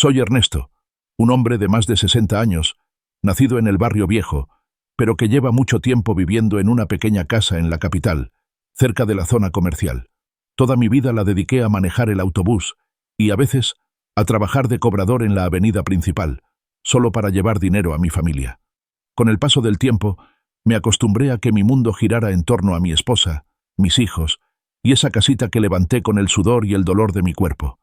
Soy Ernesto, un hombre de más de 60 años, nacido en el barrio viejo, pero que lleva mucho tiempo viviendo en una pequeña casa en la capital, cerca de la zona comercial. Toda mi vida la dediqué a manejar el autobús y, a veces, a trabajar de cobrador en la avenida principal, solo para llevar dinero a mi familia. Con el paso del tiempo, me acostumbré a que mi mundo girara en torno a mi esposa, mis hijos y esa casita que levanté con el sudor y el dolor de mi cuerpo.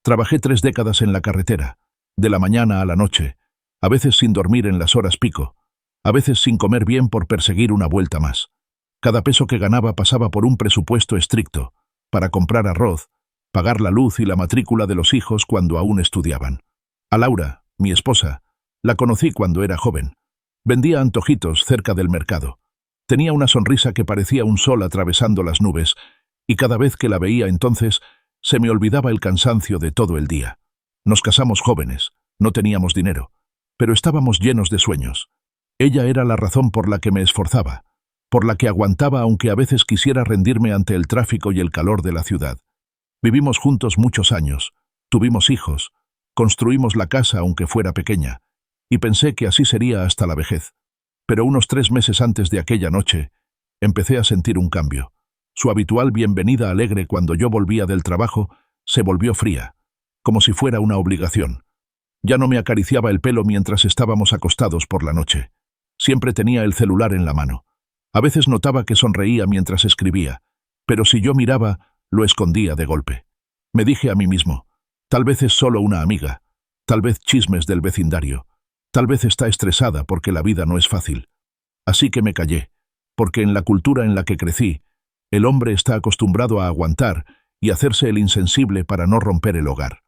Trabajé 3 décadas en la carretera, de la mañana a la noche, a veces sin dormir en las horas pico, a veces sin comer bien por perseguir una vuelta más. Cada peso que ganaba pasaba por un presupuesto estricto, para comprar arroz, pagar la luz y la matrícula de los hijos cuando aún estudiaban. A Laura, mi esposa, la conocí cuando era joven. Vendía antojitos cerca del mercado. Tenía una sonrisa que parecía un sol atravesando las nubes, y cada vez que la veía entonces, se me olvidaba el cansancio de todo el día. Nos casamos jóvenes, no teníamos dinero, pero estábamos llenos de sueños. Ella era la razón por la que me esforzaba, por la que aguantaba aunque a veces quisiera rendirme ante el tráfico y el calor de la ciudad. Vivimos juntos muchos años, tuvimos hijos, construimos la casa aunque fuera pequeña, y pensé que así sería hasta la vejez. Pero unos 3 meses antes de aquella noche, empecé a sentir un cambio. Su habitual bienvenida alegre cuando yo volvía del trabajo se volvió fría, como si fuera una obligación. Ya no me acariciaba el pelo mientras estábamos acostados por la noche. Siempre tenía el celular en la mano. A veces notaba que sonreía mientras escribía, pero si yo miraba, lo escondía de golpe. Me dije a mí mismo, tal vez es solo una amiga, tal vez chismes del vecindario, tal vez está estresada porque la vida no es fácil. Así que me callé, porque en la cultura en la que crecí, el hombre está acostumbrado a aguantar y hacerse el insensible para no romper el hogar.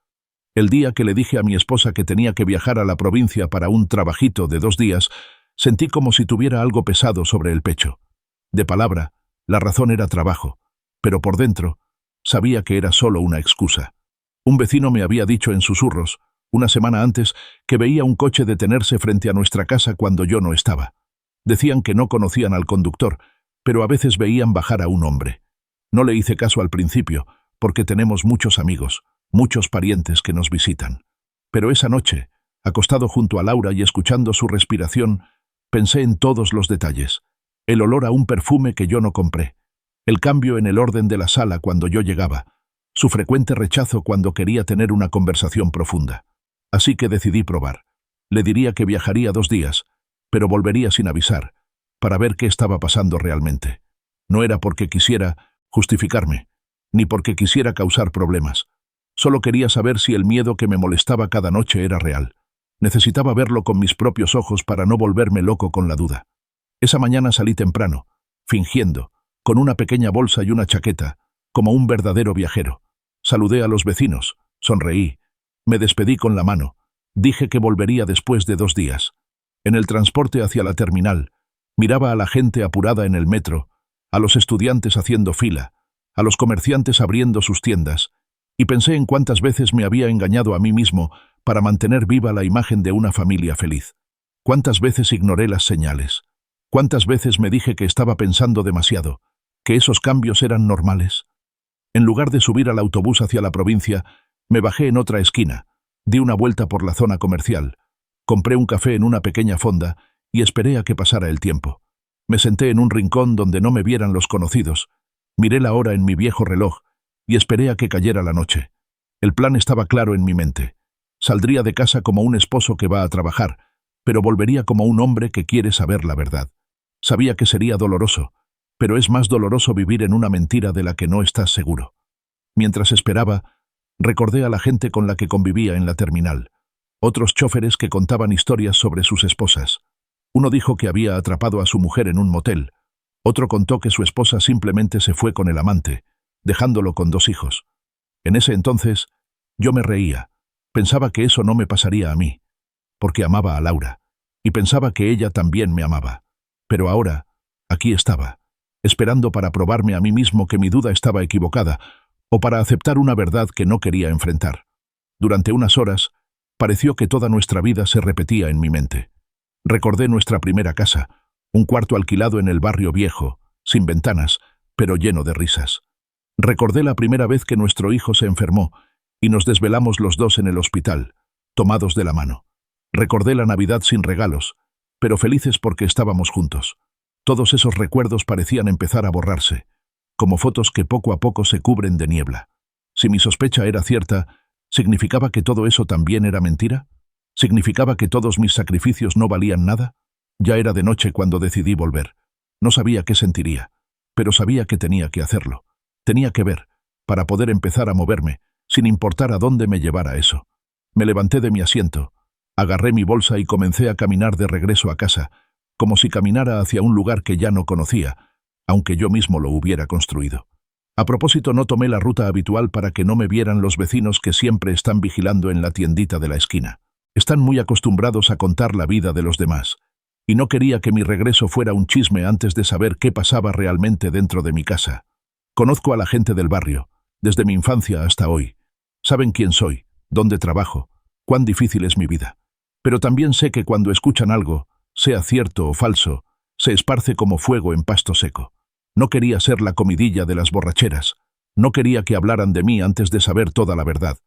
El día que le dije a mi esposa que tenía que viajar a la provincia para un trabajito de 2 días, sentí como si tuviera algo pesado sobre el pecho. De palabra, la razón era trabajo, pero por dentro, sabía que era solo una excusa. Un vecino me había dicho en susurros, una semana antes, que veía un coche detenerse frente a nuestra casa cuando yo no estaba. Decían que no conocían al conductor, pero a veces veían bajar a un hombre. No le hice caso al principio, porque tenemos muchos amigos, muchos parientes que nos visitan. Pero esa noche, acostado junto a Laura y escuchando su respiración, pensé en todos los detalles. El olor a un perfume que yo no compré, el cambio en el orden de la sala cuando yo llegaba, su frecuente rechazo cuando quería tener una conversación profunda. Así que decidí probar. Le diría que viajaría 2 días, pero volvería sin avisar, para ver qué estaba pasando realmente. No era porque quisiera justificarme, ni porque quisiera causar problemas. Solo quería saber si el miedo que me molestaba cada noche era real. Necesitaba verlo con mis propios ojos para no volverme loco con la duda. Esa mañana salí temprano, fingiendo, con una pequeña bolsa y una chaqueta, como un verdadero viajero. Saludé a los vecinos, sonreí, me despedí con la mano, dije que volvería después de 2 días. En el transporte hacia la terminal, miraba a la gente apurada en el metro, a los estudiantes haciendo fila, a los comerciantes abriendo sus tiendas, y pensé en cuántas veces me había engañado a mí mismo para mantener viva la imagen de una familia feliz. Cuántas veces ignoré las señales. Cuántas veces me dije que estaba pensando demasiado, que esos cambios eran normales. En lugar de subir al autobús hacia la provincia, me bajé en otra esquina, di una vuelta por la zona comercial, compré un café en una pequeña fonda y esperé a que pasara el tiempo. Me senté en un rincón donde no me vieran los conocidos, miré la hora en mi viejo reloj y esperé a que cayera la noche. El plan estaba claro en mi mente. Saldría de casa como un esposo que va a trabajar, pero volvería como un hombre que quiere saber la verdad. Sabía que sería doloroso, pero es más doloroso vivir en una mentira de la que no estás seguro. Mientras esperaba, recordé a la gente con la que convivía en la terminal, otros chóferes que contaban historias sobre sus esposas. Uno dijo que había atrapado a su mujer en un motel, otro contó que su esposa simplemente se fue con el amante, dejándolo con 2 hijos. En ese entonces, yo me reía, pensaba que eso no me pasaría a mí, porque amaba a Laura, y pensaba que ella también me amaba. Pero ahora, aquí estaba, esperando para probarme a mí mismo que mi duda estaba equivocada, o para aceptar una verdad que no quería enfrentar. Durante unas horas, pareció que toda nuestra vida se repetía en mi mente. Recordé nuestra primera casa, un cuarto alquilado en el barrio viejo, sin ventanas, pero lleno de risas. Recordé la primera vez que nuestro hijo se enfermó y nos desvelamos los 2 en el hospital, tomados de la mano. Recordé la Navidad sin regalos, pero felices porque estábamos juntos. Todos esos recuerdos parecían empezar a borrarse, como fotos que poco a poco se cubren de niebla. Si mi sospecha era cierta, ¿significaba que todo eso también era mentira? ¿Significaba que todos mis sacrificios no valían nada? Ya era de noche cuando decidí volver. No sabía qué sentiría, pero sabía que tenía que hacerlo. Tenía que ver, para poder empezar a moverme, sin importar a dónde me llevara eso. Me levanté de mi asiento, agarré mi bolsa y comencé a caminar de regreso a casa, como si caminara hacia un lugar que ya no conocía, aunque yo mismo lo hubiera construido. A propósito, no tomé la ruta habitual para que no me vieran los vecinos que siempre están vigilando en la tiendita de la esquina. Están muy acostumbrados a contar la vida de los demás, y no quería que mi regreso fuera un chisme antes de saber qué pasaba realmente dentro de mi casa. Conozco a la gente del barrio, desde mi infancia hasta hoy. Saben quién soy, dónde trabajo, cuán difícil es mi vida. Pero también sé que cuando escuchan algo, sea cierto o falso, se esparce como fuego en pasto seco. No quería ser la comidilla de las borracheras. No quería que hablaran de mí antes de saber toda la verdad.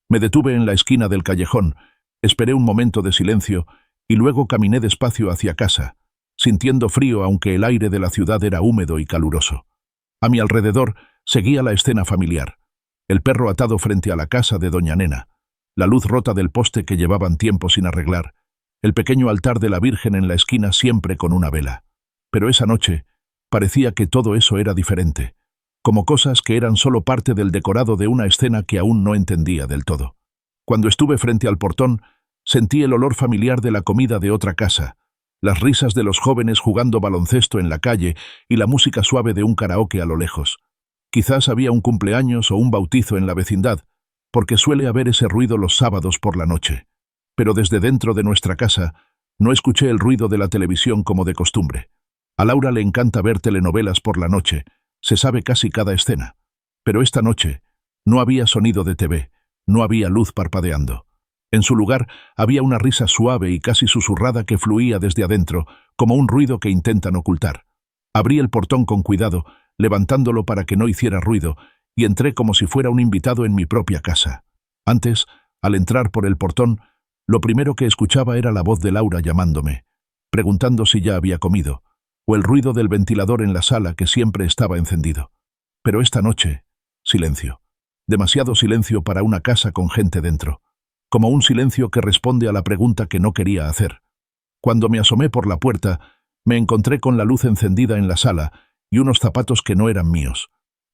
Me detuve en la esquina del callejón, esperé un momento de silencio y luego caminé despacio hacia casa, sintiendo frío aunque el aire de la ciudad era húmedo y caluroso. A mi alrededor seguía la escena familiar. El perro atado frente a la casa de doña Nena, la luz rota del poste que llevaban tiempo sin arreglar, el pequeño altar de la Virgen en la esquina siempre con una vela. Pero esa noche parecía que todo eso era diferente, como cosas que eran solo parte del decorado de una escena que aún no entendía del todo. Cuando estuve frente al portón, sentí el olor familiar de la comida de otra casa, las risas de los jóvenes jugando baloncesto en la calle y la música suave de un karaoke a lo lejos. Quizás había un cumpleaños o un bautizo en la vecindad, porque suele haber ese ruido los sábados por la noche. Pero desde dentro de nuestra casa no escuché el ruido de la televisión como de costumbre. A Laura le encanta ver telenovelas por la noche, se sabe casi cada escena. Pero esta noche no había sonido de TV, no había luz parpadeando. En su lugar había una risa suave y casi susurrada que fluía desde adentro, como un ruido que intentan ocultar. Abrí el portón con cuidado, levantándolo para que no hiciera ruido, y entré como si fuera un invitado en mi propia casa. Antes, al entrar por el portón, lo primero que escuchaba era la voz de Laura llamándome, preguntando si ya había comido, o el ruido del ventilador en la sala que siempre estaba encendido. Pero esta noche, silencio. Demasiado silencio para una casa con gente dentro. Como un silencio que responde a la pregunta que no quería hacer. Cuando me asomé por la puerta, me encontré con la luz encendida en la sala y unos zapatos que no eran míos.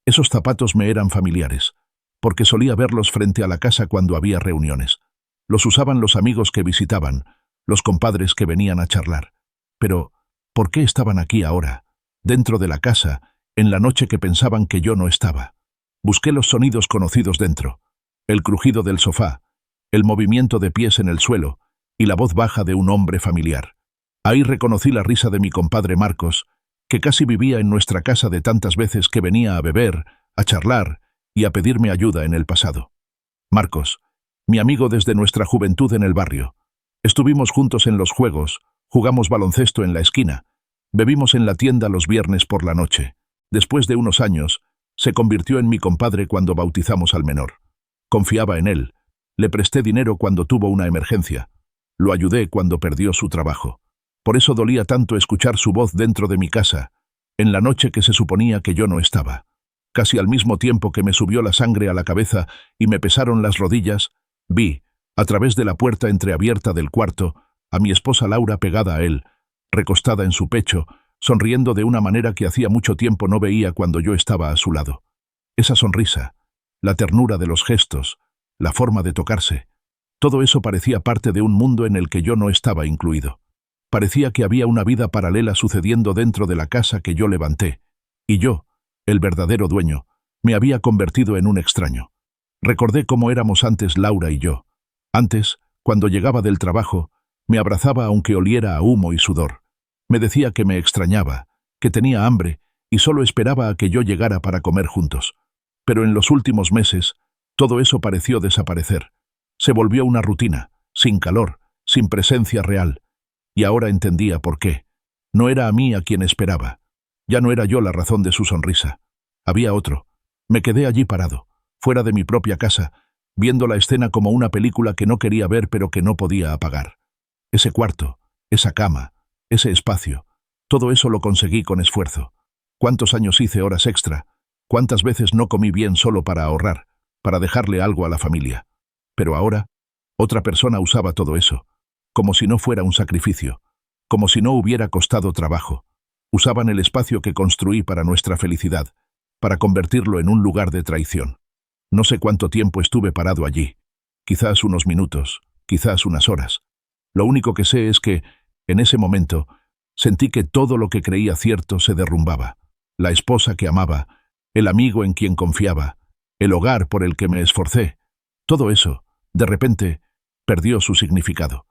Esos zapatos me eran familiares, porque solía verlos frente a la casa cuando había reuniones. Los usaban los amigos que visitaban, los compadres que venían a charlar. Pero, ¿por qué estaban aquí ahora, dentro de la casa, en la noche que pensaban que yo no estaba? Busqué los sonidos conocidos dentro, el crujido del sofá, el movimiento de pies en el suelo y la voz baja de un hombre familiar. Ahí reconocí la risa de mi compadre Marcos, que casi vivía en nuestra casa de tantas veces que venía a beber, a charlar y a pedirme ayuda en el pasado. Marcos, mi amigo desde nuestra juventud en el barrio. Estuvimos juntos en los juegos, jugamos baloncesto en la esquina, bebimos en la tienda los viernes por la noche. Después de unos años, se convirtió en mi compadre cuando bautizamos al menor. Confiaba en él, le presté dinero cuando tuvo una emergencia, lo ayudé cuando perdió su trabajo. Por eso dolía tanto escuchar su voz dentro de mi casa, en la noche que se suponía que yo no estaba. Casi al mismo tiempo que me subió la sangre a la cabeza y me pesaron las rodillas, vi, a través de la puerta entreabierta del cuarto, a mi esposa Laura pegada a él, recostada en su pecho, sonriendo de una manera que hacía mucho tiempo no veía cuando yo estaba a su lado. Esa sonrisa, la ternura de los gestos, la forma de tocarse, todo eso parecía parte de un mundo en el que yo no estaba incluido. Parecía que había una vida paralela sucediendo dentro de la casa que yo levanté, y yo, el verdadero dueño, me había convertido en un extraño. Recordé cómo éramos antes Laura y yo. Antes, cuando llegaba del trabajo, me abrazaba aunque oliera a humo y sudor. Me decía que me extrañaba, que tenía hambre y solo esperaba a que yo llegara para comer juntos. Pero en los últimos meses, todo eso pareció desaparecer. Se volvió una rutina, sin calor, sin presencia real. Y ahora entendía por qué. No era a mí a quien esperaba. Ya no era yo la razón de su sonrisa. Había otro. Me quedé allí parado, fuera de mi propia casa, viendo la escena como una película que no quería ver pero que no podía apagar. Ese cuarto, esa cama, ese espacio, todo eso lo conseguí con esfuerzo. ¿Cuántos años hice horas extra? ¿Cuántas veces no comí bien solo para ahorrar, para dejarle algo a la familia? Pero ahora, otra persona usaba todo eso, como si no fuera un sacrificio, como si no hubiera costado trabajo. Usaban el espacio que construí para nuestra felicidad, para convertirlo en un lugar de traición. No sé cuánto tiempo estuve parado allí, quizás unos minutos, quizás unas horas. Lo único que sé es que, en ese momento, sentí que todo lo que creía cierto se derrumbaba. La esposa que amaba, el amigo en quien confiaba, el hogar por el que me esforcé, todo eso, de repente, perdió su significado.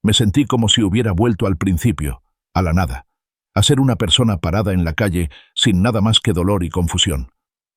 Me sentí como si hubiera vuelto al principio, a la nada, a ser una persona parada en la calle sin nada más que dolor y confusión.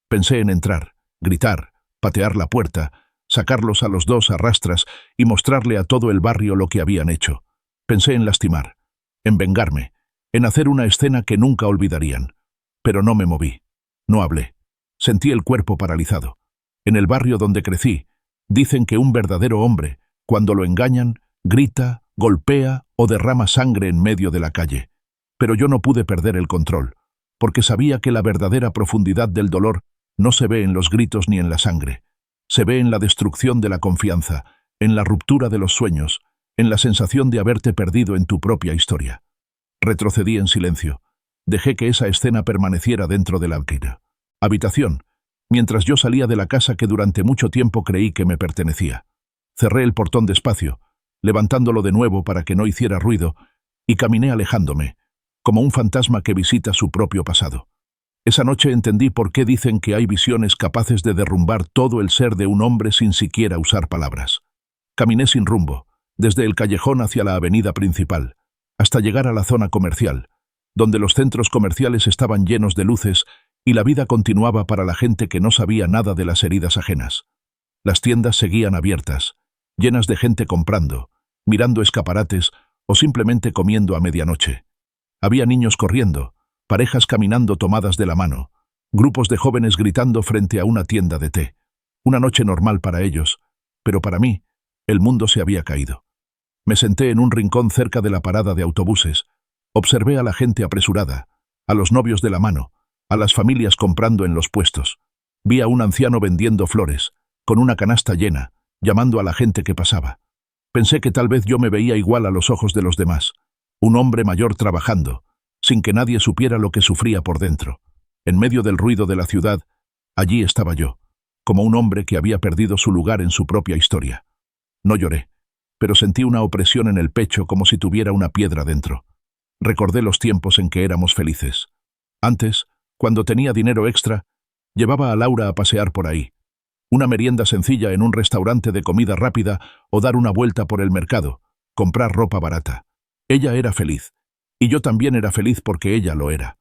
Pensé en entrar, gritar, patear la puerta, sacarlos a los dos a rastras y mostrarle a todo el barrio lo que habían hecho. Pensé en lastimar, en vengarme, en hacer una escena que nunca olvidarían. Pero no me moví, no hablé. Sentí el cuerpo paralizado. En el barrio donde crecí, dicen que un verdadero hombre, cuando lo engañan, grita, golpea o derrama sangre en medio de la calle. Pero yo no pude perder el control, porque sabía que la verdadera profundidad del dolor no se ve en los gritos ni en la sangre. Se ve en la destrucción de la confianza, en la ruptura de los sueños, en la sensación de haberte perdido en tu propia historia. Retrocedí en silencio. Dejé que esa escena permaneciera dentro de la habitación, mientras yo salía de la casa que durante mucho tiempo creí que me pertenecía. Cerré el portón despacio, levantándolo de nuevo para que no hiciera ruido, y caminé alejándome, como un fantasma que visita su propio pasado. Esa noche entendí por qué dicen que hay visiones capaces de derrumbar todo el ser de un hombre sin siquiera usar palabras. Caminé sin rumbo, desde el callejón hacia la avenida principal, hasta llegar a la zona comercial, donde los centros comerciales estaban llenos de luces y la vida continuaba para la gente que no sabía nada de las heridas ajenas. Las tiendas seguían abiertas, llenas de gente comprando, mirando escaparates o simplemente comiendo a medianoche. Había niños corriendo, parejas caminando tomadas de la mano, grupos de jóvenes gritando frente a una tienda de té. Una noche normal para ellos, pero para mí, el mundo se había caído. Me senté en un rincón cerca de la parada de autobuses. Observé a la gente apresurada, a los novios de la mano, a las familias comprando en los puestos. Vi a un anciano vendiendo flores, con una canasta llena, llamando a la gente que pasaba. Pensé que tal vez yo me veía igual a los ojos de los demás, un hombre mayor trabajando, sin que nadie supiera lo que sufría por dentro. En medio del ruido de la ciudad, allí estaba yo, como un hombre que había perdido su lugar en su propia historia. No lloré, pero sentí una opresión en el pecho como si tuviera una piedra dentro. Recordé los tiempos en que éramos felices. Antes, cuando tenía dinero extra, llevaba a Laura a pasear por ahí. Una merienda sencilla en un restaurante de comida rápida o dar una vuelta por el mercado, comprar ropa barata. Ella era feliz, y yo también era feliz porque ella lo era.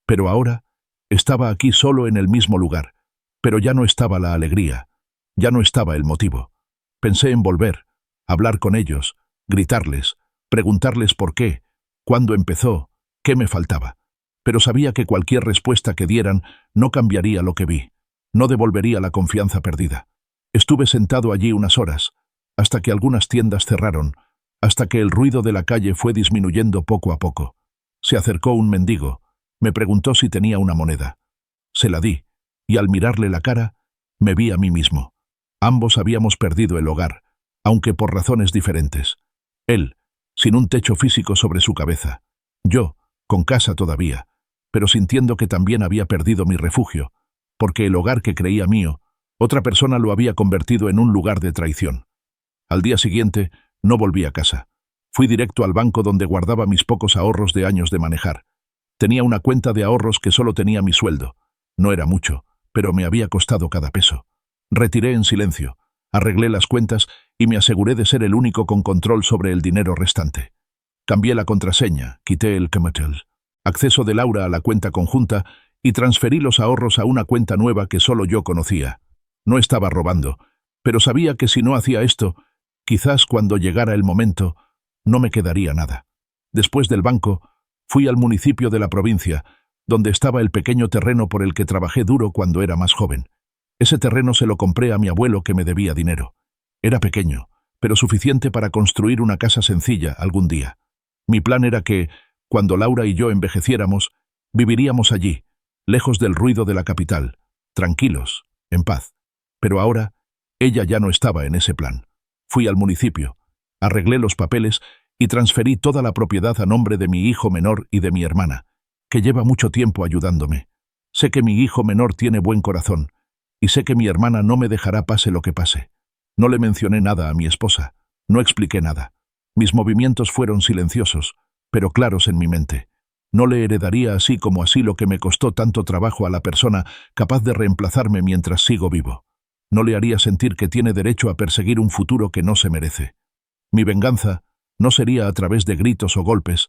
Pero ahora, estaba aquí solo en el mismo lugar, pero ya no estaba la alegría, ya no estaba el motivo. Pensé en volver, hablar con ellos, gritarles, preguntarles por qué, cuándo empezó, qué me faltaba. Pero sabía que cualquier respuesta que dieran no cambiaría lo que vi, no devolvería la confianza perdida. Estuve sentado allí unas horas, hasta que algunas tiendas cerraron, hasta que el ruido de la calle fue disminuyendo poco a poco. Se acercó un mendigo, me preguntó si tenía una moneda. Se la di, y al mirarle la cara, me vi a mí mismo. Ambos habíamos perdido el hogar, aunque por razones diferentes. Él, sin un techo físico sobre su cabeza. Yo, con casa todavía, pero sintiendo que también había perdido mi refugio, porque el hogar que creía mío, otra persona lo había convertido en un lugar de traición. Al día siguiente, no volví a casa. Fui directo al banco donde guardaba mis pocos ahorros de años de manejar. Tenía una cuenta de ahorros que solo tenía mi sueldo. No era mucho, pero me había costado cada peso. Retiré en silencio, arreglé las cuentas y me aseguré de ser el único con control sobre el dinero restante. Cambié la contraseña, quité el acceso de Laura a la cuenta conjunta y transferí los ahorros a una cuenta nueva que solo yo conocía. No estaba robando, pero sabía que si no hacía esto, quizás cuando llegara el momento, no me quedaría nada. Después del banco, fui al municipio de la provincia, donde estaba el pequeño terreno por el que trabajé duro cuando era más joven. Ese terreno se lo compré a mi abuelo que me debía dinero. Era pequeño, pero suficiente para construir una casa sencilla algún día. Mi plan era que, cuando Laura y yo envejeciéramos, viviríamos allí, lejos del ruido de la capital, tranquilos, en paz. Pero ahora, ella ya no estaba en ese plan. Fui al municipio, arreglé los papeles y transferí toda la propiedad a nombre de mi hijo menor y de mi hermana, que lleva mucho tiempo ayudándome. Sé que mi hijo menor tiene buen corazón, y sé que mi hermana no me dejará pase lo que pase. No le mencioné nada a mi esposa, no expliqué nada. Mis movimientos fueron silenciosos, pero claros en mi mente. No le heredaría así como así lo que me costó tanto trabajo a la persona capaz de reemplazarme mientras sigo vivo. No le haría sentir que tiene derecho a perseguir un futuro que no se merece. Mi venganza no sería a través de gritos o golpes,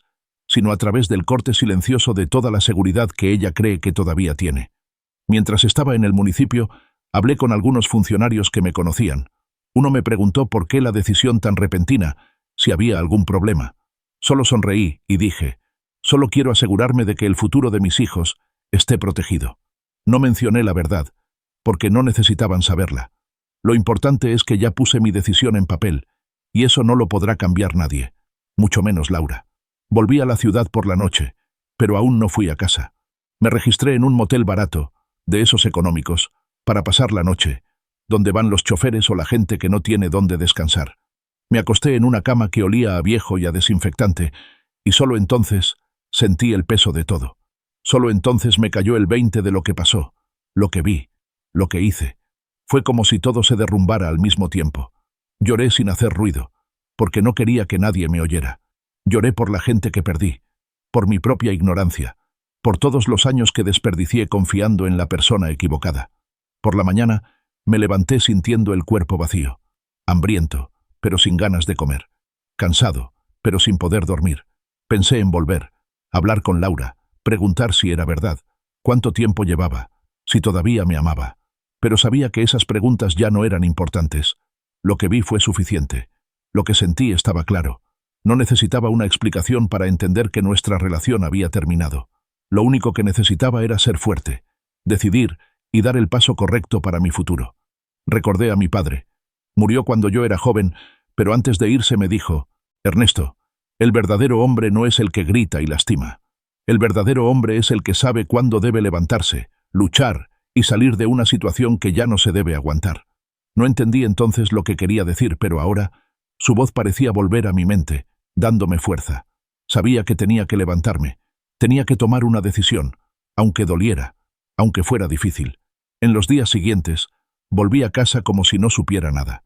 sino a través del corte silencioso de toda la seguridad que ella cree que todavía tiene. Mientras estaba en el municipio, hablé con algunos funcionarios que me conocían. Uno me preguntó por qué la decisión tan repentina, si había algún problema. Solo sonreí y dije, solo quiero asegurarme de que el futuro de mis hijos esté protegido. No mencioné la verdad, porque no necesitaban saberla. Lo importante es que ya puse mi decisión en papel, y eso no lo podrá cambiar nadie, mucho menos Laura. Volví a la ciudad por la noche, pero aún no fui a casa. Me registré en un motel barato, de esos económicos, para pasar la noche, donde van los choferes o la gente que no tiene dónde descansar. Me acosté en una cama que olía a viejo y a desinfectante, y solo entonces sentí el peso de todo. Solo entonces me cayó el 20 de lo que pasó, lo que vi, lo que hice. Fue como si todo se derrumbara al mismo tiempo. Lloré sin hacer ruido, porque no quería que nadie me oyera. Lloré por la gente que perdí, por mi propia ignorancia, por todos los años que desperdicié confiando en la persona equivocada. Por la mañana me levanté sintiendo el cuerpo vacío, hambriento, pero sin ganas de comer, cansado, pero sin poder dormir. Pensé en volver, hablar con Laura, preguntar si era verdad, cuánto tiempo llevaba, si todavía me amaba. Pero sabía que esas preguntas ya no eran importantes. Lo que vi fue suficiente. Lo que sentí estaba claro. No necesitaba una explicación para entender que nuestra relación había terminado. Lo único que necesitaba era ser fuerte, decidir y dar el paso correcto para mi futuro. Recordé a mi padre. Murió cuando yo era joven, pero antes de irse me dijo, Ernesto, el verdadero hombre no es el que grita y lastima. El verdadero hombre es el que sabe cuándo debe levantarse, luchar y salir de una situación que ya no se debe aguantar. No entendí entonces lo que quería decir, pero ahora su voz parecía volver a mi mente, dándome fuerza. Sabía que tenía que levantarme, tenía que tomar una decisión, aunque doliera, aunque fuera difícil. En los días siguientes, volví a casa como si no supiera nada.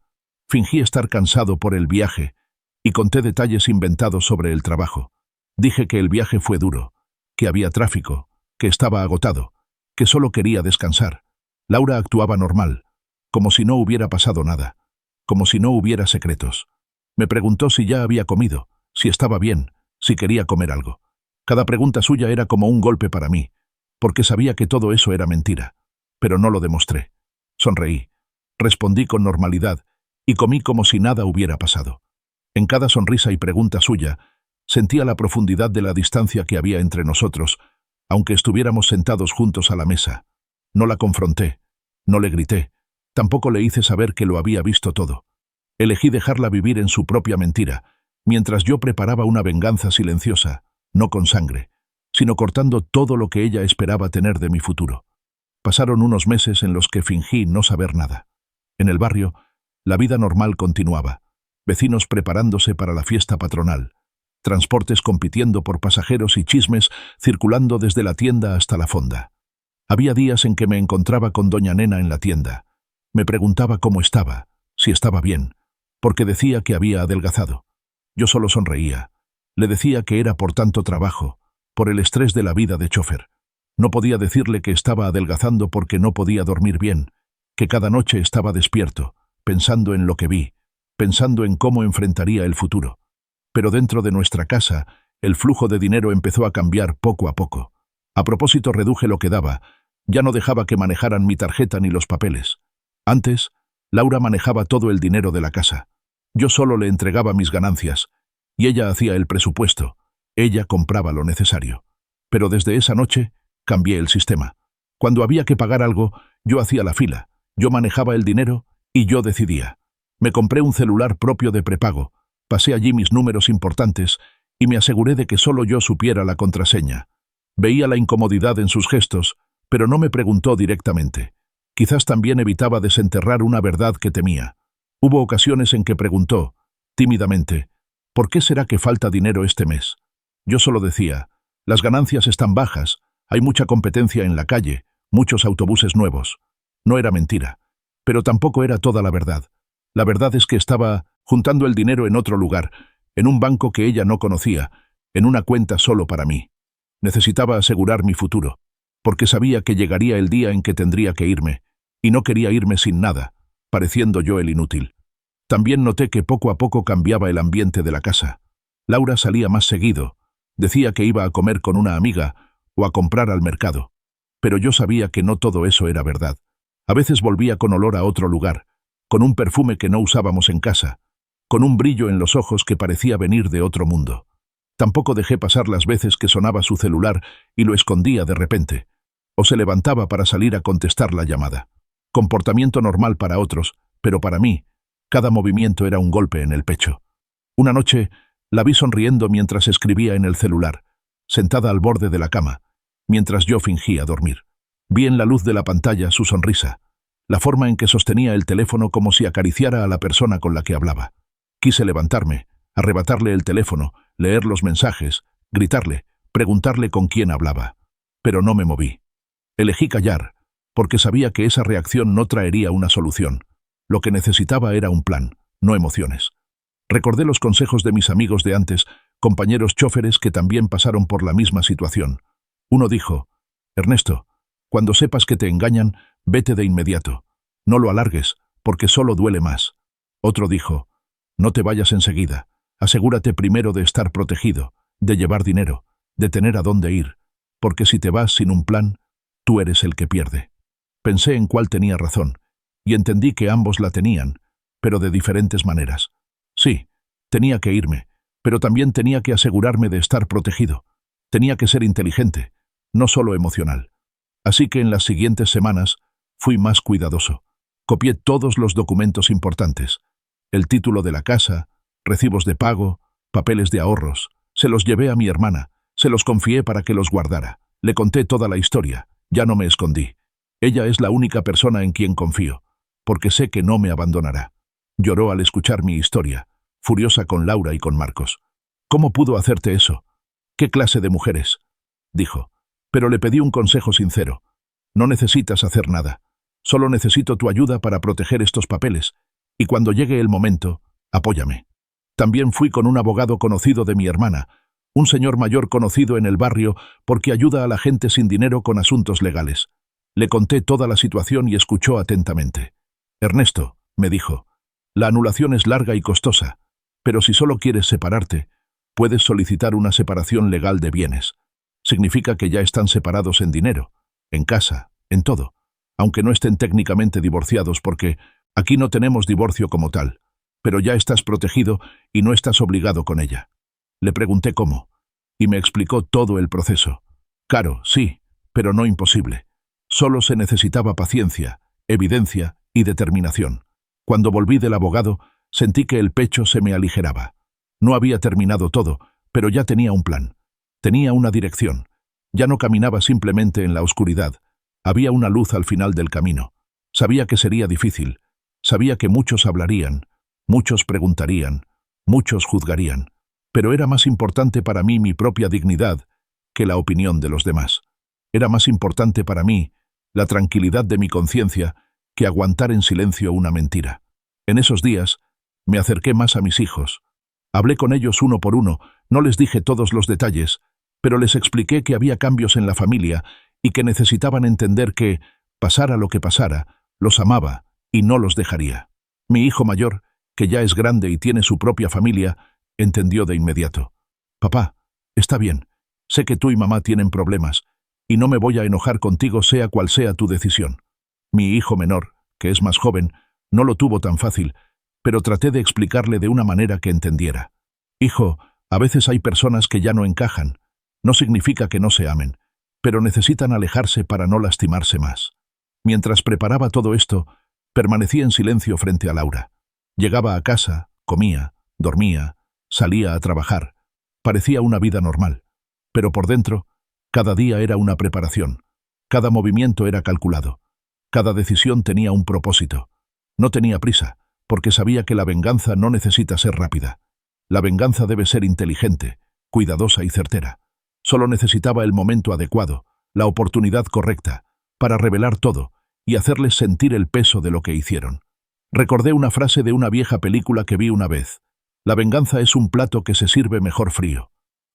Fingí estar cansado por el viaje y conté detalles inventados sobre el trabajo. Dije que el viaje fue duro, que había tráfico, que estaba agotado, que solo quería descansar. Laura actuaba normal, como si no hubiera pasado nada, como si no hubiera secretos. Me preguntó si ya había comido, si estaba bien, si quería comer algo. Cada pregunta suya era como un golpe para mí, porque sabía que todo eso era mentira, pero no lo demostré. Sonreí, respondí con normalidad y comí como si nada hubiera pasado. En cada sonrisa y pregunta suya, sentía la profundidad de la distancia que había entre nosotros, aunque estuviéramos sentados juntos a la mesa. No la confronté, no le grité, tampoco le hice saber que lo había visto todo. Elegí dejarla vivir en su propia mentira, mientras yo preparaba una venganza silenciosa, no con sangre, sino cortando todo lo que ella esperaba tener de mi futuro. Pasaron unos meses en los que fingí no saber nada. En el barrio, la vida normal continuaba, vecinos preparándose para la fiesta patronal, transportes compitiendo por pasajeros y chismes circulando desde la tienda hasta la fonda. Había días en que me encontraba con doña Nena en la tienda. Me preguntaba cómo estaba, si estaba bien, porque decía que había adelgazado. Yo solo sonreía. Le decía que era por tanto trabajo, por el estrés de la vida de chofer. No podía decirle que estaba adelgazando porque no podía dormir bien, que cada noche estaba despierto, pensando en lo que vi, pensando en cómo enfrentaría el futuro. Pero dentro de nuestra casa, el flujo de dinero empezó a cambiar poco a poco. A propósito, reduje lo que daba. Ya no dejaba que manejaran mi tarjeta ni los papeles. Antes, Laura manejaba todo el dinero de la casa. Yo solo le entregaba mis ganancias, y ella hacía el presupuesto. Ella compraba lo necesario. Pero desde esa noche, cambié el sistema. Cuando había que pagar algo, yo hacía la fila. Yo manejaba el dinero y yo decidía. Me compré un celular propio de prepago, pasé allí mis números importantes y me aseguré de que solo yo supiera la contraseña. Veía la incomodidad en sus gestos, pero no me preguntó directamente. Quizás también evitaba desenterrar una verdad que temía. Hubo ocasiones en que preguntó, tímidamente, ¿por qué será que falta dinero este mes? Yo solo decía, las ganancias están bajas, hay mucha competencia en la calle, muchos autobuses nuevos. No era mentira, pero tampoco era toda la verdad. La verdad es que estaba juntando el dinero en otro lugar, en un banco que ella no conocía, en una cuenta solo para mí. Necesitaba asegurar mi futuro, porque sabía que llegaría el día en que tendría que irme, y no quería irme sin nada, pareciendo yo el inútil. También noté que poco a poco cambiaba el ambiente de la casa. Laura salía más seguido, decía que iba a comer con una amiga o a comprar al mercado. Pero yo sabía que no todo eso era verdad. A veces volvía con olor a otro lugar, con un perfume que no usábamos en casa, con un brillo en los ojos que parecía venir de otro mundo. Tampoco dejé pasar las veces que sonaba su celular y lo escondía de repente, o se levantaba para salir a contestar la llamada. Comportamiento normal para otros, pero para mí, cada movimiento era un golpe en el pecho. Una noche, la vi sonriendo mientras escribía en el celular, sentada al borde de la cama, mientras yo fingía dormir. Vi en la luz de la pantalla su sonrisa, la forma en que sostenía el teléfono como si acariciara a la persona con la que hablaba. Quise levantarme, arrebatarle el teléfono, leer los mensajes, gritarle, preguntarle con quién hablaba. Pero no me moví. Elegí callar, porque sabía que esa reacción no traería una solución. Lo que necesitaba era un plan, no emociones. Recordé los consejos de mis amigos de antes, compañeros chóferes que también pasaron por la misma situación. Uno dijo, Ernesto, cuando sepas que te engañan, vete de inmediato. No lo alargues, porque solo duele más. Otro dijo, no te vayas enseguida. Asegúrate primero de estar protegido, de llevar dinero, de tener a dónde ir, porque si te vas sin un plan, tú eres el que pierde. Pensé en cuál tenía razón, y entendí que ambos la tenían, pero de diferentes maneras. Sí, tenía que irme, pero también tenía que asegurarme de estar protegido. Tenía que ser inteligente, no solo emocional. Así que en las siguientes semanas fui más cuidadoso. Copié todos los documentos importantes. El título de la casa, recibos de pago, papeles de ahorros. Se los llevé a mi hermana, se los confié para que los guardara. Le conté toda la historia, ya no me escondí. Ella es la única persona en quien confío, porque sé que no me abandonará. Lloró al escuchar mi historia, furiosa con Laura y con Marcos. ¿Cómo pudo hacerte eso? ¿Qué clase de mujeres? Dijo. Pero le pedí un consejo sincero. No necesitas hacer nada. Solo necesito tu ayuda para proteger estos papeles, y cuando llegue el momento, apóyame. También fui con un abogado conocido de mi hermana, un señor mayor conocido en el barrio porque ayuda a la gente sin dinero con asuntos legales. Le conté toda la situación y escuchó atentamente. Ernesto, me dijo, la anulación es larga y costosa, pero si solo quieres separarte, puedes solicitar una separación legal de bienes. Significa que ya están separados en dinero, en casa, en todo, aunque no estén técnicamente divorciados porque aquí no tenemos divorcio como tal, pero ya estás protegido y no estás obligado con ella. Le pregunté cómo, y me explicó todo el proceso. Caro, sí, pero no imposible. Solo se necesitaba paciencia, evidencia y determinación. Cuando volví del abogado, sentí que el pecho se me aligeraba. No había terminado todo, pero ya tenía un plan. Tenía una dirección. Ya no caminaba simplemente en la oscuridad. Había una luz al final del camino. Sabía que sería difícil. Sabía que muchos hablarían, muchos preguntarían, muchos juzgarían. Pero era más importante para mí mi propia dignidad que la opinión de los demás. Era más importante para mí la tranquilidad de mi conciencia que aguantar en silencio una mentira. En esos días me acerqué más a mis hijos. Hablé con ellos uno por uno, no les dije todos los detalles, pero les expliqué que había cambios en la familia y que necesitaban entender que, pasara lo que pasara, los amaba y no los dejaría. Mi hijo mayor, que ya es grande y tiene su propia familia, entendió de inmediato. Papá, está bien, sé que tú y mamá tienen problemas, y no me voy a enojar contigo sea cual sea tu decisión. Mi hijo menor, que es más joven, no lo tuvo tan fácil, pero traté de explicarle de una manera que entendiera. Hijo, a veces hay personas que ya no encajan. No significa que no se amen, pero necesitan alejarse para no lastimarse más. Mientras preparaba todo esto, Permanecí en silencio frente a Laura. Llegaba a casa, comía, dormía, salía a trabajar. Parecía una vida normal. Pero por dentro, cada día era una preparación. Cada movimiento era calculado. Cada decisión tenía un propósito. No tenía prisa, porque sabía que la venganza no necesita ser rápida. La venganza debe ser inteligente, cuidadosa y certera. Solo necesitaba el momento adecuado, la oportunidad correcta, para revelar todo y hacerles sentir el peso de lo que hicieron. Recordé una frase de una vieja película que vi una vez. La venganza es un plato que se sirve mejor frío.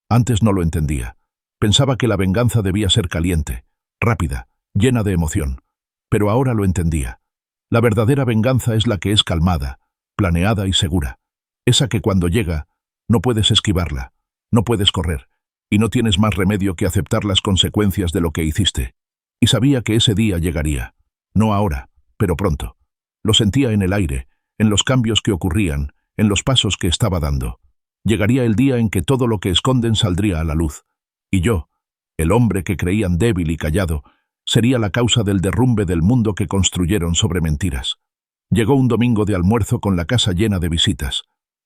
Antes no lo entendía. Pensaba que la venganza debía ser caliente, rápida, llena de emoción. Pero ahora lo entendía. La verdadera venganza es la que es calmada, planeada y segura. Esa que cuando llega, no puedes esquivarla, no puedes correr, y no tienes más remedio que aceptar las consecuencias de lo que hiciste. Y sabía que ese día llegaría. No ahora, pero pronto. Lo sentía en el aire, en los cambios que ocurrían, en los pasos que estaba dando. Llegaría el día en que todo lo que esconden saldría a la luz. Y yo, el hombre que creían débil y callado, sería la causa del derrumbe del mundo que construyeron sobre mentiras. Llegó un domingo de almuerzo con la casa llena de visitas.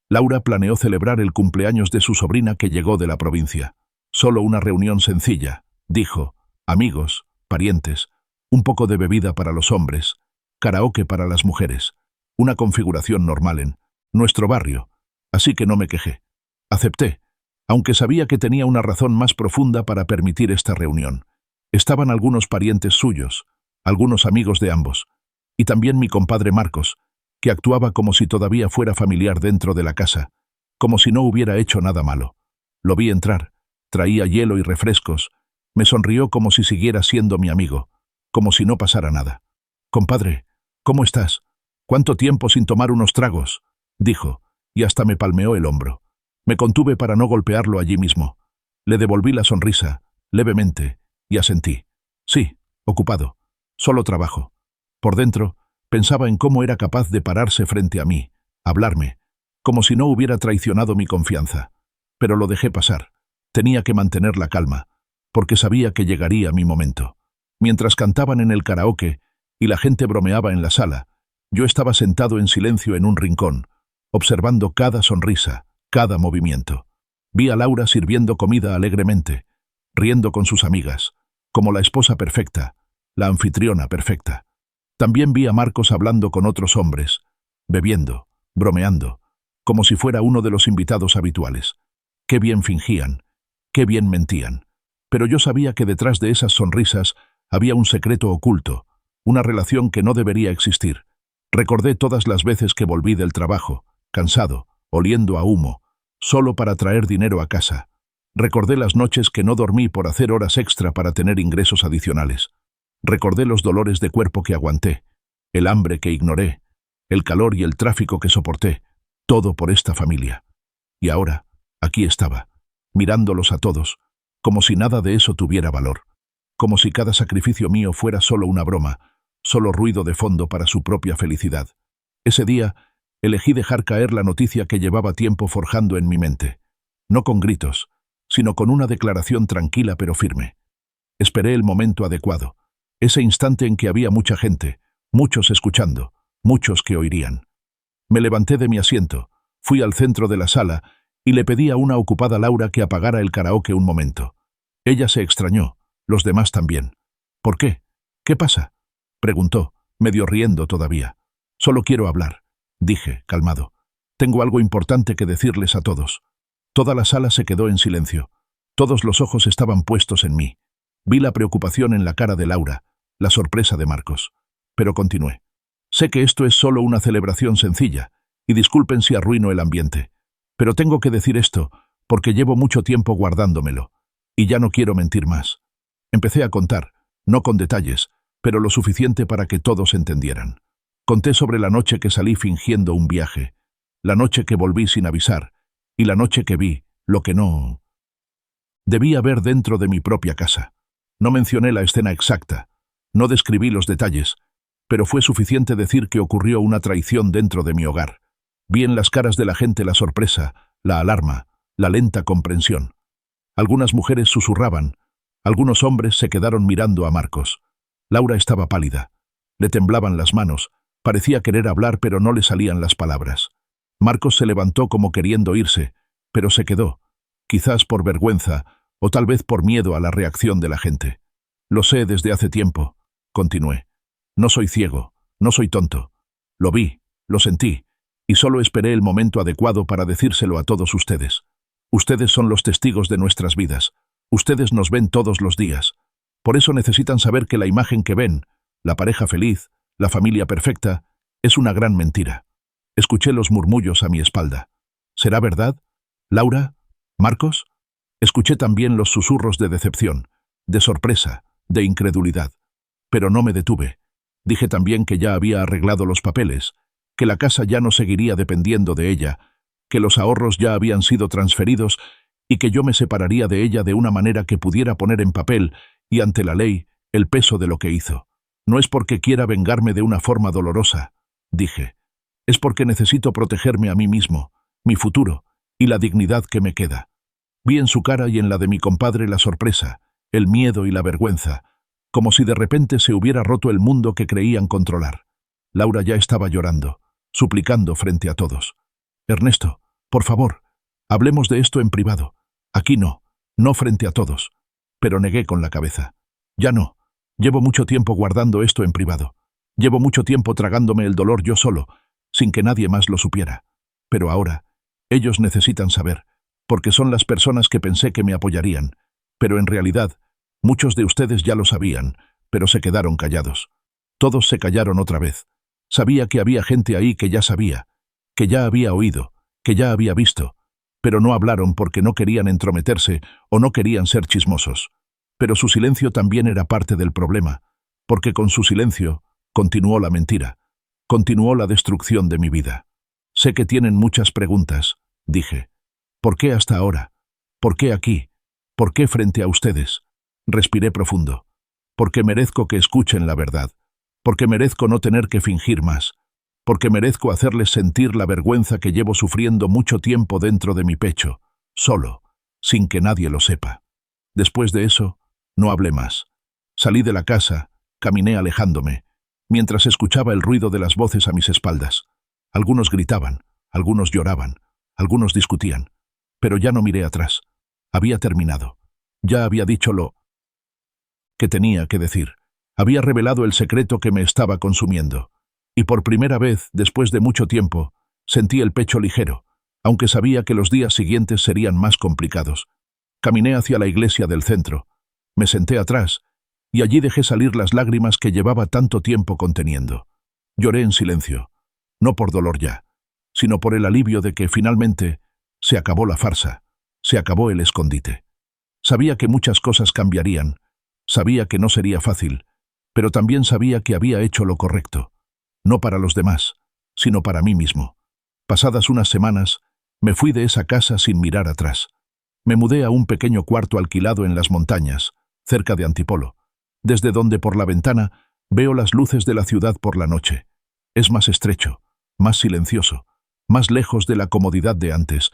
Laura planeó celebrar el cumpleaños de su sobrina que llegó de la provincia. Solo una reunión sencilla, dijo, amigos, parientes, un poco de bebida para los hombres, karaoke para las mujeres, una configuración normal en nuestro barrio, así que no me quejé. Acepté, aunque sabía que tenía una razón más profunda para permitir esta reunión. Estaban algunos parientes suyos, algunos amigos de ambos, y también mi compadre Marcos, que actuaba como si todavía fuera familiar dentro de la casa, como si no hubiera hecho nada malo. Lo vi entrar, traía hielo y refrescos, me sonrió como si siguiera siendo mi amigo, como si no pasara nada. «Compadre, ¿cómo estás? ¿Cuánto tiempo sin tomar unos tragos?», dijo, y hasta me palmeó el hombro. Me contuve para no golpearlo allí mismo. Le devolví la sonrisa, levemente, y asentí. «Sí, ocupado. Solo trabajo». Por dentro, pensaba en cómo era capaz de pararse frente a mí, hablarme, como si no hubiera traicionado mi confianza. Pero lo dejé pasar. Tenía que mantener la calma, porque sabía que llegaría mi momento. Mientras cantaban en el karaoke y la gente bromeaba en la sala, yo estaba sentado en silencio en un rincón, observando cada sonrisa, cada movimiento. Vi a Laura sirviendo comida alegremente, riendo con sus amigas, como la esposa perfecta, la anfitriona perfecta. También vi a Marcos hablando con otros hombres, bebiendo, bromeando, como si fuera uno de los invitados habituales. Qué bien fingían, qué bien mentían. Pero yo sabía que detrás de esas sonrisas había un secreto oculto, una relación que no debería existir. Recordé todas las veces que volví del trabajo, cansado, oliendo a humo, solo para traer dinero a casa. Recordé las noches que no dormí por hacer horas extra para tener ingresos adicionales. Recordé los dolores de cuerpo que aguanté, el hambre que ignoré, el calor y el tráfico que soporté, todo por esta familia. Y ahora, aquí estaba, mirándolos a todos, como si nada de eso tuviera valor, como si cada sacrificio mío fuera solo una broma, solo ruido de fondo para su propia felicidad. Ese día, elegí dejar caer la noticia que llevaba tiempo forjando en mi mente, no con gritos, sino con una declaración tranquila pero firme. Esperé el momento adecuado, ese instante en que había mucha gente, muchos escuchando, muchos que oirían. Me levanté de mi asiento, fui al centro de la sala y le pedí a una ocupada Laura que apagara el karaoke un momento. Ella se extrañó, los demás también. «¿Por qué? ¿Qué pasa?», preguntó, medio riendo todavía. «Solo quiero hablar», dije, calmado. «Tengo algo importante que decirles a todos». Toda la sala se quedó en silencio. Todos los ojos estaban puestos en mí. Vi la preocupación en la cara de Laura, la sorpresa de Marcos. Pero continué. «Sé que esto es solo una celebración sencilla, y disculpen si arruino el ambiente. Pero tengo que decir esto, porque llevo mucho tiempo guardándomelo, y ya no quiero mentir más». Empecé a contar, no con detalles, pero lo suficiente para que todos entendieran. Conté sobre la noche que salí fingiendo un viaje, la noche que volví sin avisar, y la noche que vi lo que no debía ver dentro de mi propia casa. No mencioné la escena exacta, no describí los detalles, pero fue suficiente decir que ocurrió una traición dentro de mi hogar. Vi en las caras de la gente la sorpresa, la alarma, la lenta comprensión. Algunas mujeres susurraban, algunos hombres se quedaron mirando a Marcos. Laura estaba pálida, le temblaban las manos, Parecía querer hablar, pero no le salían las palabras. Marcos se levantó como queriendo irse, pero se quedó, quizás por vergüenza o tal vez por miedo a la reacción de la gente. Lo sé desde hace tiempo, continué. No soy ciego, no soy tonto. Lo vi, lo sentí, y solo esperé el momento adecuado para decírselo a todos ustedes. Ustedes son los testigos de nuestras vidas. Ustedes nos ven todos los días. Por eso necesitan saber que la imagen que ven, la pareja feliz, la familia perfecta, es una gran mentira. Escuché los murmullos a mi espalda. ¿Será verdad? ¿Laura? ¿Marcos? Escuché también los susurros de decepción, de sorpresa, de incredulidad. Pero no me detuve. Dije también que ya había arreglado los papeles, que la casa ya no seguiría dependiendo de ella, que los ahorros ya habían sido transferidos y que yo me separaría de ella de una manera que pudiera poner en papel y ante la ley el peso de lo que hizo. No es porque quiera vengarme de una forma dolorosa, dije. Es porque necesito protegerme a mí mismo, mi futuro y la dignidad que me queda. Vi en su cara y en la de mi compadre la sorpresa, el miedo y la vergüenza, como si de repente se hubiera roto el mundo que creían controlar. Laura ya estaba llorando, suplicando frente a todos. Ernesto, por favor, hablemos de esto en privado. Aquí no, no frente a todos. Pero negué con la cabeza. Ya no. Llevo mucho tiempo guardando esto en privado. Llevo mucho tiempo tragándome el dolor yo solo, sin que nadie más lo supiera. Pero ahora, ellos necesitan saber, porque son las personas que pensé que me apoyarían. Pero en realidad, muchos de ustedes ya lo sabían, pero se quedaron callados. Todos se callaron otra vez. Sabía que había gente ahí que ya sabía, que ya había oído, que ya había visto, pero no hablaron porque no querían entrometerse o no querían ser chismosos. Pero su silencio también era parte del problema, porque con su silencio continuó la mentira, continuó la destrucción de mi vida. Sé que tienen muchas preguntas, dije. ¿Por qué hasta ahora? ¿Por qué aquí? ¿Por qué frente a ustedes? Respiré profundo. Porque merezco que escuchen la verdad. Porque merezco no tener que fingir más. Porque merezco hacerles sentir la vergüenza que llevo sufriendo mucho tiempo dentro de mi pecho, solo, sin que nadie lo sepa. Después de eso, no hablé más. Salí de la casa, caminé alejándome, mientras escuchaba el ruido de las voces a mis espaldas. Algunos gritaban, algunos lloraban, algunos discutían. Pero ya no miré atrás. Había terminado. Ya había dicho lo que tenía que decir. Había revelado el secreto que me estaba consumiendo. Y por primera vez, después de mucho tiempo, sentí el pecho ligero, aunque sabía que los días siguientes serían más complicados. Caminé hacia la iglesia del centro. Me senté atrás, y allí dejé salir las lágrimas que llevaba tanto tiempo conteniendo. Lloré en silencio, no por dolor ya, sino por el alivio de que, finalmente, se acabó la farsa, se acabó el escondite. Sabía que muchas cosas cambiarían, sabía que no sería fácil, pero también sabía que había hecho lo correcto, no para los demás, sino para mí mismo. Pasadas unas semanas, me fui de esa casa sin mirar atrás. Me mudé a un pequeño cuarto alquilado en las montañas, cerca de Antipolo, desde donde por la ventana veo las luces de la ciudad por la noche. Es más estrecho, más silencioso, más lejos de la comodidad de antes,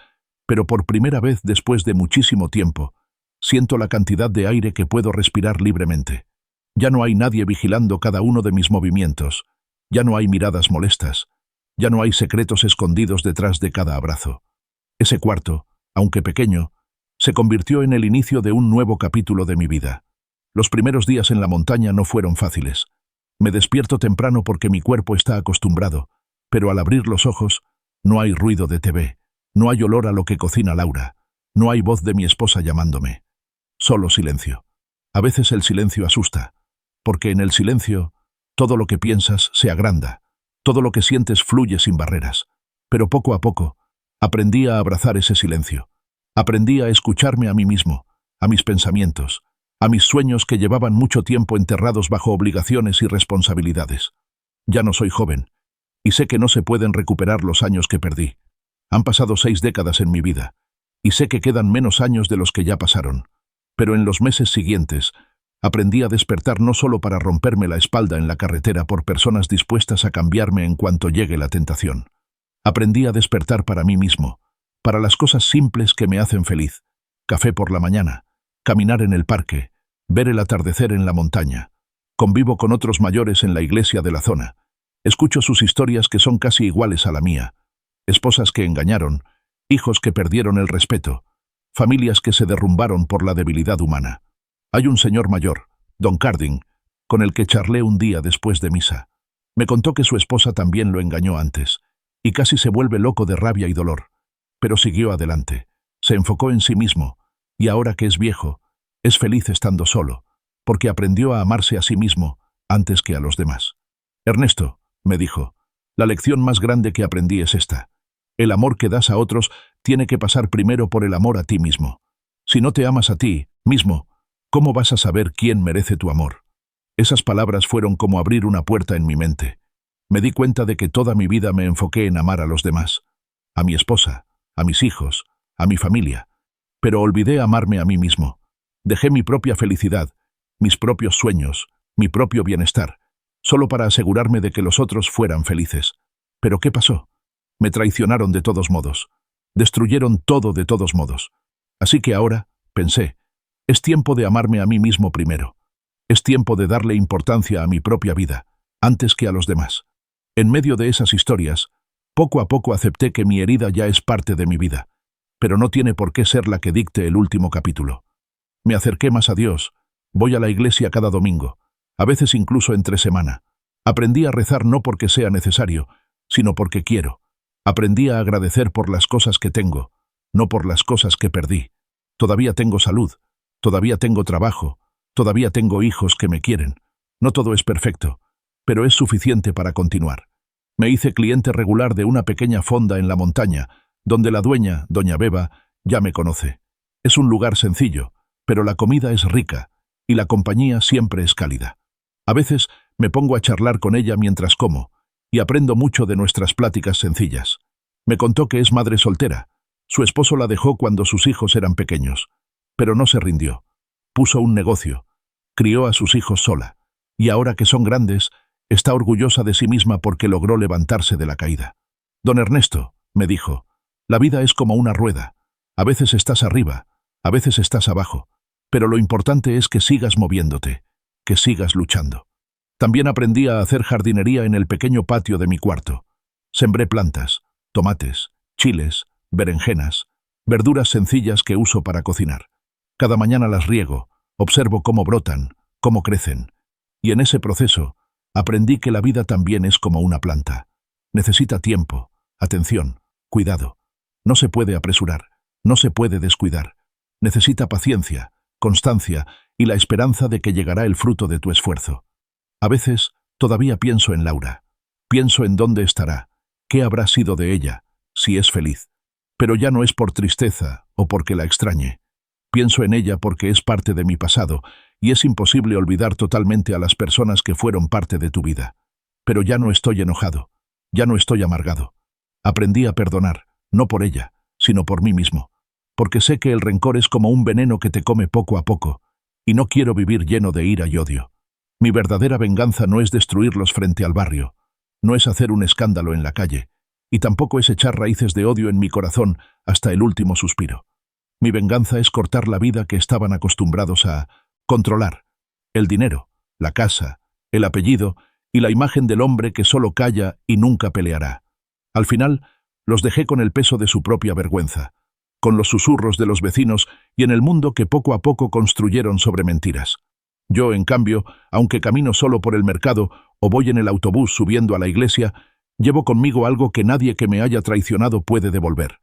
pero por primera vez después de muchísimo tiempo, siento la cantidad de aire que puedo respirar libremente. Ya no hay nadie vigilando cada uno de mis movimientos, ya no hay miradas molestas, ya no hay secretos escondidos detrás de cada abrazo. Ese cuarto, aunque pequeño, se convirtió en el inicio de un nuevo capítulo de mi vida. Los primeros días en la montaña no fueron fáciles. Me despierto temprano porque mi cuerpo está acostumbrado, pero al abrir los ojos, no hay ruido de TV, no hay olor a lo que cocina Laura, no hay voz de mi esposa llamándome. Solo silencio. A veces el silencio asusta, porque en el silencio todo lo que piensas se agranda, todo lo que sientes fluye sin barreras. Pero poco a poco, aprendí a abrazar ese silencio. Aprendí a escucharme a mí mismo, a mis pensamientos, a mis sueños que llevaban mucho tiempo enterrados bajo obligaciones y responsabilidades. Ya no soy joven, y sé que no se pueden recuperar los años que perdí. Han pasado 6 décadas en mi vida, y sé que quedan menos años de los que ya pasaron. Pero en los meses siguientes, aprendí a despertar no solo para romperme la espalda en la carretera por personas dispuestas a cambiarme en cuanto llegue la tentación. Aprendí a despertar para mí mismo, para las cosas simples que me hacen feliz. Café por la mañana, caminar en el parque, ver el atardecer en la montaña. Convivo con otros mayores en la iglesia de la zona. Escucho sus historias que son casi iguales a la mía. Esposas que engañaron, hijos que perdieron el respeto, familias que se derrumbaron por la debilidad humana. Hay un señor mayor, don Carding, con el que charlé un día después de misa. Me contó que su esposa también lo engañó antes, y casi se vuelve loco de rabia y dolor. Pero siguió adelante, se enfocó en sí mismo, y ahora que es viejo, es feliz estando solo, porque aprendió a amarse a sí mismo antes que a los demás. Ernesto, me dijo, la lección más grande que aprendí es esta. El amor que das a otros tiene que pasar primero por el amor a ti mismo. Si no te amas a ti mismo, ¿cómo vas a saber quién merece tu amor? Esas palabras fueron como abrir una puerta en mi mente. Me di cuenta de que toda mi vida me enfoqué en amar a los demás, a mi esposa, a mis hijos, a mi familia, pero olvidé amarme a mí mismo. Dejé mi propia felicidad, mis propios sueños, mi propio bienestar, solo para asegurarme de que los otros fueran felices. ¿Pero qué pasó? Me traicionaron de todos modos. Destruyeron todo de todos modos. Así que ahora, pensé, es tiempo de amarme a mí mismo primero. Es tiempo de darle importancia a mi propia vida, antes que a los demás. En medio de esas historias, poco a poco acepté que mi herida ya es parte de mi vida, pero no tiene por qué ser la que dicte el último capítulo. Me acerqué más a Dios, voy a la iglesia cada domingo, a veces incluso entre semana. Aprendí a rezar no porque sea necesario, sino porque quiero. Aprendí a agradecer por las cosas que tengo, no por las cosas que perdí. Todavía tengo salud, todavía tengo trabajo, todavía tengo hijos que me quieren. No todo es perfecto, pero es suficiente para continuar. Me hice cliente regular de una pequeña fonda en la montaña, donde la dueña, doña Beba, ya me conoce. Es un lugar sencillo, pero la comida es rica, y la compañía siempre es cálida. A veces me pongo a charlar con ella mientras como, y aprendo mucho de nuestras pláticas sencillas. Me contó que es madre soltera. Su esposo la dejó cuando sus hijos eran pequeños, pero no se rindió. Puso un negocio, crió a sus hijos sola, y ahora que son grandes, está orgullosa de sí misma porque logró levantarse de la caída. Don Ernesto, me dijo, la vida es como una rueda. A veces estás arriba, a veces estás abajo, pero lo importante es que sigas moviéndote, que sigas luchando. También aprendí a hacer jardinería en el pequeño patio de mi cuarto. Sembré plantas, tomates, chiles, berenjenas, verduras sencillas que uso para cocinar. Cada mañana las riego, observo cómo brotan, cómo crecen. Y en ese proceso, aprendí que la vida también es como una planta. Necesita tiempo, atención, cuidado. No se puede apresurar, no se puede descuidar. Necesita paciencia, constancia y la esperanza de que llegará el fruto de tu esfuerzo. A veces, todavía pienso en Laura. Pienso en dónde estará, qué habrá sido de ella, si es feliz. Pero ya no es por tristeza o porque la extrañe. Pienso en ella porque es parte de mi pasado y es imposible olvidar totalmente a las personas que fueron parte de tu vida. Pero ya no estoy enojado, ya no estoy amargado. Aprendí a perdonar, no por ella, sino por mí mismo, porque sé que el rencor es como un veneno que te come poco a poco, y no quiero vivir lleno de ira y odio. Mi verdadera venganza no es destruirlos frente al barrio, no es hacer un escándalo en la calle, y tampoco es echar raíces de odio en mi corazón hasta el último suspiro. Mi venganza es cortar la vida que estaban acostumbrados a controlar, el dinero, la casa, el apellido y la imagen del hombre que solo calla y nunca peleará. Al final, los dejé con el peso de su propia vergüenza, con los susurros de los vecinos y en el mundo que poco a poco construyeron sobre mentiras. Yo, en cambio, aunque camino solo por el mercado o voy en el autobús subiendo a la iglesia, llevo conmigo algo que nadie que me haya traicionado puede devolver.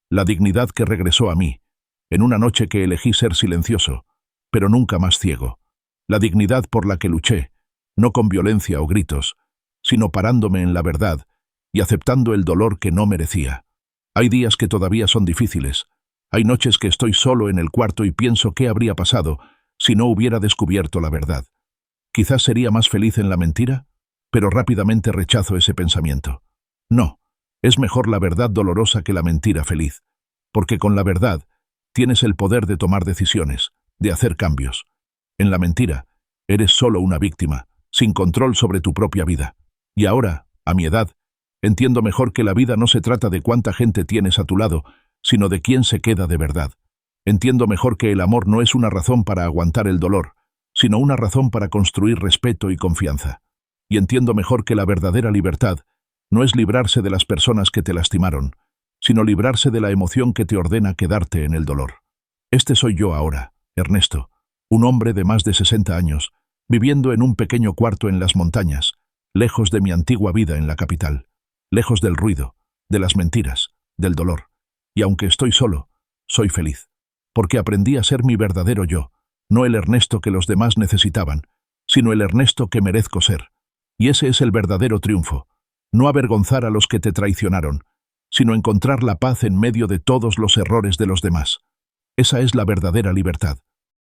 La dignidad que regresó a mí, en una noche que elegí ser silencioso, pero nunca más ciego. La dignidad por la que luché, no con violencia o gritos, sino parándome en la verdad y aceptando el dolor que no merecía. Hay días que todavía son difíciles. Hay noches que estoy solo en el cuarto y pienso qué habría pasado si no hubiera descubierto la verdad. Quizás sería más feliz en la mentira, pero rápidamente rechazo ese pensamiento. No, es mejor la verdad dolorosa que la mentira feliz, porque con la verdad tienes el poder de tomar decisiones, de hacer cambios. En la mentira, eres solo una víctima, sin control sobre tu propia vida. Y ahora, a mi edad, entiendo mejor que la vida no se trata de cuánta gente tienes a tu lado, sino de quién se queda de verdad. Entiendo mejor que el amor no es una razón para aguantar el dolor, sino una razón para construir respeto y confianza. y entiendo mejor que la verdadera libertad no es librarse de las personas que te lastimaron, sino librarse de la emoción que te ordena quedarte en el dolor. Este soy yo ahora, Ernesto, un hombre de más de 60 años, viviendo en un pequeño cuarto en las montañas, lejos de mi antigua vida en la capital, lejos del ruido, de las mentiras, del dolor. Y aunque estoy solo, soy feliz, porque aprendí a ser mi verdadero yo, no el Ernesto que los demás necesitaban, sino el Ernesto que merezco ser. Y ese es el verdadero triunfo, no avergonzar a los que te traicionaron, sino encontrar la paz en medio de todos los errores de los demás. Esa es la verdadera libertad.